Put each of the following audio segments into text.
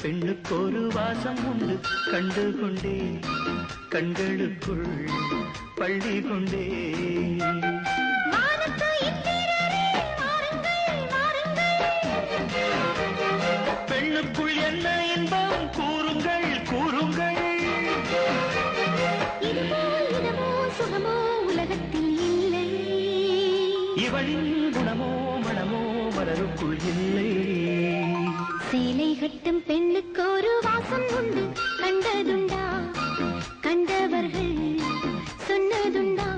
பெண்ணுக்கு ஒரு வாசம் உண்டு கண்டு கொண்டே கண்களுக்குள் பள்ளி கொண்டே பெண்ணுக்குள் என்ன இன்பம் கூறுங்கள் கூறுங்கள் சுகமோ உலகத்தில் இல்லை இவளின் குணமோ மனமோ மலருக்குள் இல்லை சேலை கட்டும் பெண்ணுக்கு ஒரு வாசம் உண்டு கண்டதுண்டா கண்டவர்கள் சொன்னதுண்டா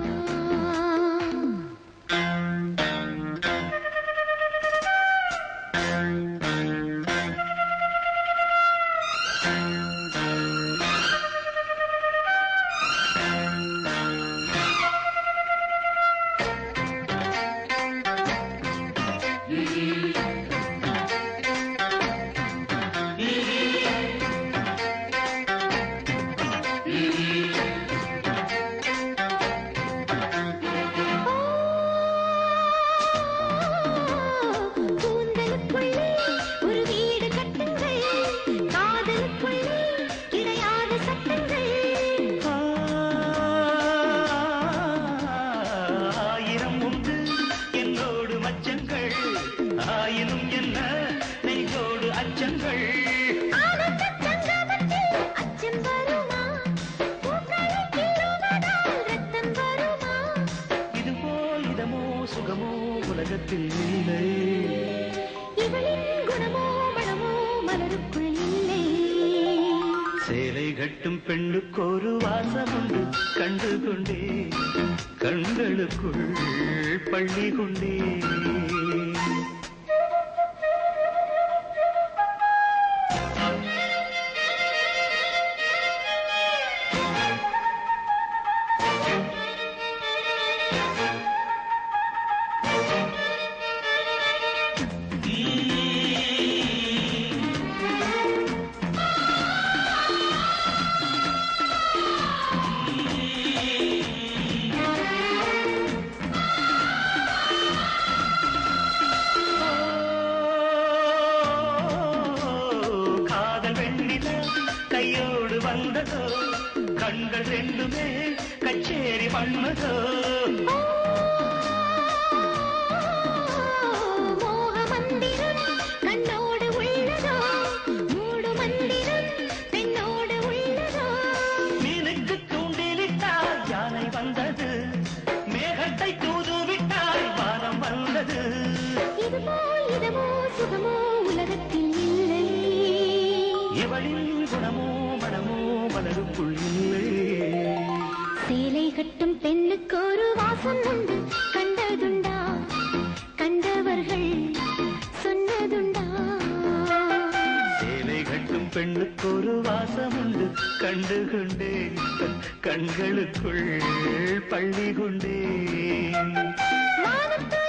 சுகமோ உலகத்தில் இல்லை இவளின் குணமோ மனமோ மலருக்குள் இல்லை சேலை கட்டும் பெண்ணுக்கு ஒரு வாசம் உண்டு கண்டு கொண்டே கண்களுக்குள் பள்ளி கொண்டே கையோடு வந்ததோ கண்கள் ரெண்டுமே கச்சேரி பண்ணதோ மோக மந்திரம் கண்ணோடு உள்ளதோ மூடு மந்திரம் பெண்ணோடு உள்ளதோ மீனுக்கு தூண்டிலிட்டால் யானை வந்தது மேகத்தை தூதுவிட்டால் வானம் வந்தது இதுவோ சுகமோ உலகத்தில் இல்லை இவளின் குணமோ மனமோ மலருக்குள் இல்லை சேலை கட்டும் பெண்ணுக்கு ஒரு வாசம் உண்டு கண்டதுண்டா கண்டவர்கள் சொன்னதுண்டா சேலை கட்டும் பெண்ணுக்கு ஒரு வாசம் உண்டு கண்டு கொண்டே கண்களுக்குள் பள்ளி கொண்டே வானத்து